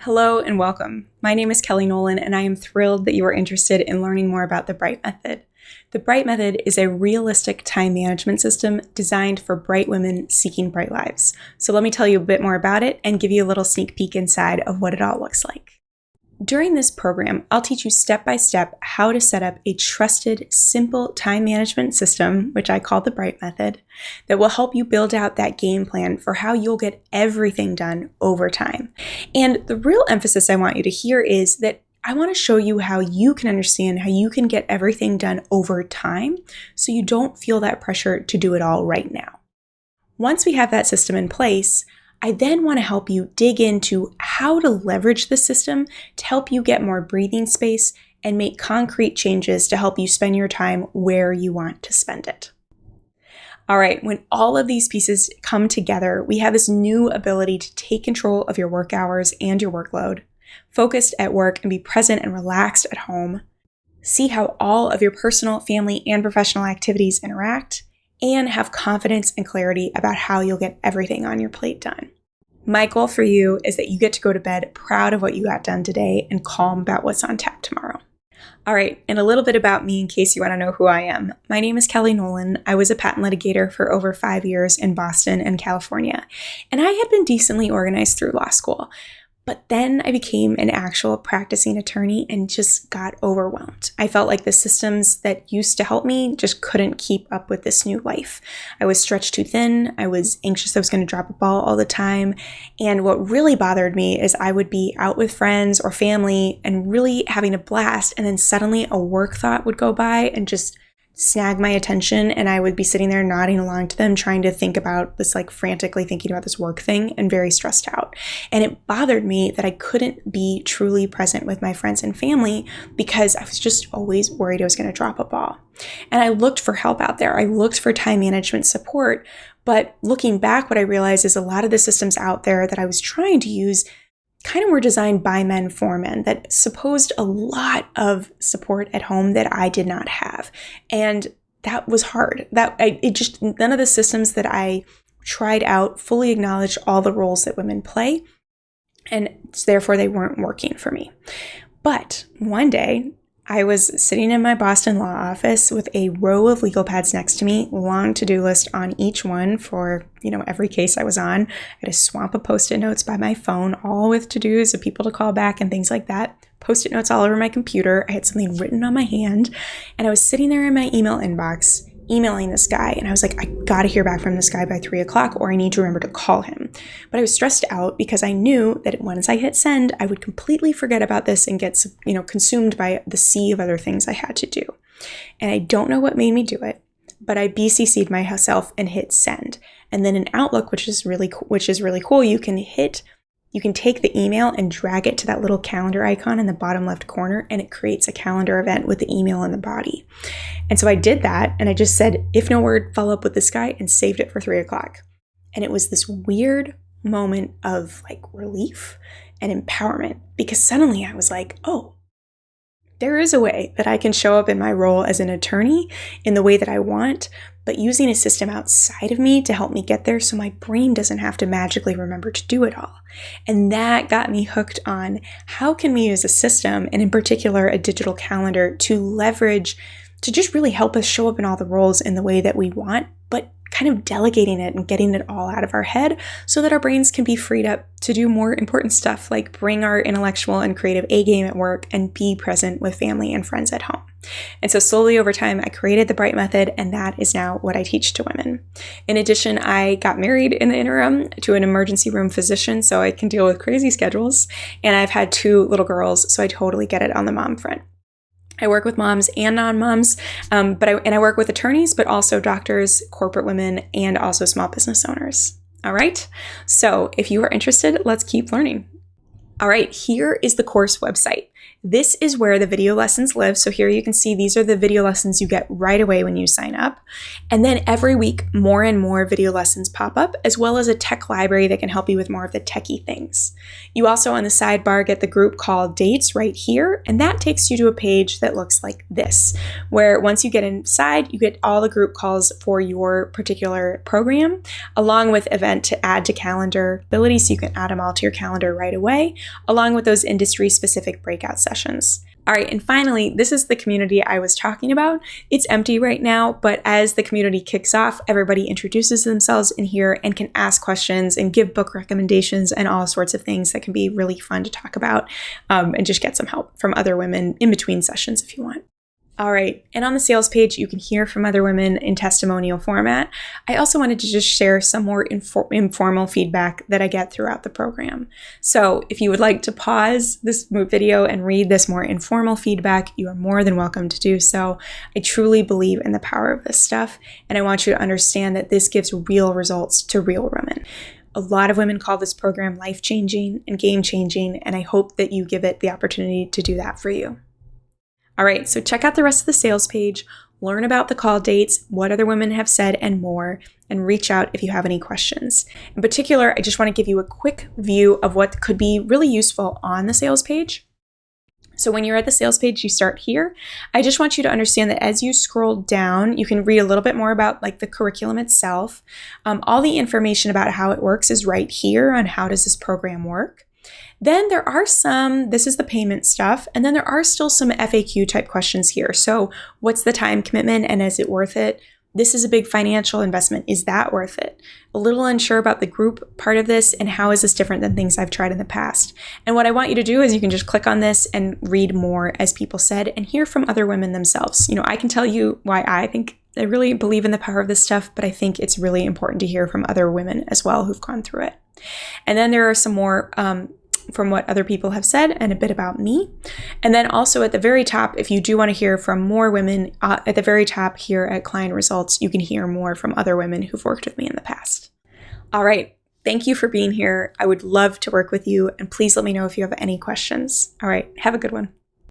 Hello and welcome. My name is Kelly Nolan, and I am thrilled that you are interested in learning more about the Bright Method. The Bright Method is a realistic time management system designed for bright women seeking bright lives. So let me tell you a bit more about it and give you a little sneak peek inside of what it all looks like. During this program, I'll teach you step by step how to set up a trusted, simple time management system, which I call the Bright Method, that will help you build out that game plan for how you'll get everything done over time. And the real emphasis I want you to hear is that I want to show you how you can understand how you can get everything done over time so you don't feel that pressure to do it all right now. Once we have that system in place, I then want to help you dig into how to leverage the system to help you get more breathing space and make concrete changes to help you spend your time where you want to spend it. All right, when all of these pieces come together, we have this new ability to take control of your work hours and your workload, focused at work and be present and relaxed at home, see how all of your personal, family, and professional activities interact, and have confidence and clarity about how you'll get everything on your plate done. My goal for you is that you get to go to bed proud of what you got done today and calm about what's on tap tomorrow. All right, and a little bit about me in case you want to know who I am. My name is Kelly Nolan. I was a patent litigator for over 5 years in Boston and California, and I had been decently organized through law school. But then I became an actual practicing attorney and just got overwhelmed. I felt like the systems that used to help me just couldn't keep up with this new life. I was stretched too thin. I was anxious I was going to drop a ball all the time. And what really bothered me is I would be out with friends or family and really having a blast. And then suddenly a work thought would go by and just snag my attention, and I would be sitting there nodding along to them, trying to think about this, like frantically thinking about this work thing and very stressed out. And it bothered me that I couldn't be truly present with my friends and family because I was just always worried I was going to drop a ball. And I looked for help out there. I looked for time management support. But looking back, what I realized is a lot of the systems out there that I was trying to use kind of were designed by men for men that supposed a lot of support at home that I did not have. And that was hard. None of the systems that I tried out fully acknowledged all the roles that women play. And therefore they weren't working for me. But one day I was sitting in my Boston law office with a row of legal pads next to me, long to-do list on each one for, every case I was on. I had a swamp of Post-it notes by my phone, all with to-dos of people to call back and things like that. Post-it notes all over my computer. I had something written on my hand, and I was sitting there in my email inbox, emailing this guy, and I was like, I gotta hear back from this guy by 3:00 or I need to remember to call him. But I was stressed out because I knew that once I hit send, I would completely forget about this and get, consumed by the sea of other things I had to do. And I don't know what made me do it, but I BCC'd myself and hit send. And then in Outlook, which is really cool, you can take the email and drag it to that little calendar icon in the bottom left corner, and it creates a calendar event with the email in the body. And so I did that, and I just said, if no word, follow up with this guy, and saved it for 3:00. And it was this weird moment of relief and empowerment, because suddenly I was like, oh, there is a way that I can show up in my role as an attorney in the way that I want, but using a system outside of me to help me get there so my brain doesn't have to magically remember to do it all. And that got me hooked on how can we use a system, and in particular a digital calendar, to leverage to just really help us show up in all the roles in the way that we want, but kind of delegating it and getting it all out of our head so that our brains can be freed up to do more important stuff like bring our intellectual and creative A game at work and be present with family and friends at home. And so slowly over time, I created the Bright Method, and that is now what I teach to women. In addition, I got married in the interim to an emergency room physician so I can deal with crazy schedules. And I've had 2 little girls, so I totally get it on the mom front. I work with moms and non-moms, but I work with attorneys, but also doctors, corporate women, and also small business owners. All right. So if you are interested, let's keep learning. All right, here is the course website. This is where the video lessons live. So here you can see these are the video lessons you get right away when you sign up. And then every week, more and more video lessons pop up, as well as a tech library that can help you with more of the techie things. You also on the sidebar get the group call dates right here, and that takes you to a page that looks like this, where once you get inside, you get all the group calls for your particular program, along with event to add to calendar ability, so you can add them all to your calendar right away, along with those industry-specific breakout sessions. All right, and finally, this is the community I was talking about. It's empty right now, but as the community kicks off, everybody introduces themselves in here and can ask questions and give book recommendations and all sorts of things that can be really fun to talk about, and just get some help from other women in between sessions if you want. All right, and on the sales page, you can hear from other women in testimonial format. I also wanted to just share some more informal feedback that I get throughout the program. So if you would like to pause this video and read this more informal feedback, you are more than welcome to do so. I truly believe in the power of this stuff, and I want you to understand that this gives real results to real women. A lot of women call this program life-changing and game-changing, and I hope that you give it the opportunity to do that for you. All right, so check out the rest of the sales page, learn about the call dates, what other women have said, and more, and reach out if you have any questions. In particular, I just want to give you a quick view of what could be really useful on the sales page. So when you're at the sales page, you start here. I just want you to understand that as you scroll down, you can read a little bit more about like the curriculum itself. All the information about how it works is right here on how does this program work. Then there are this is the payment stuff, and then there are still some FAQ type questions here. So what's the time commitment and is it worth it? This is a big financial investment. Is that worth it? A little unsure about the group part of this and how is this different than things I've tried in the past? And what I want you to do is you can just click on this and read more, as people said, and hear from other women themselves. You know, I can tell you why I really believe in the power of this stuff, but I think it's really important to hear from other women as well who've gone through it. And then there are some more from what other people have said and a bit about me. And then also at the very top, if you do want to hear from more women, at the very top here at Client Results, you can hear more from other women who've worked with me in the past. All right. Thank you for being here. I would love to work with you, and please let me know if you have any questions. All right. Have a good one.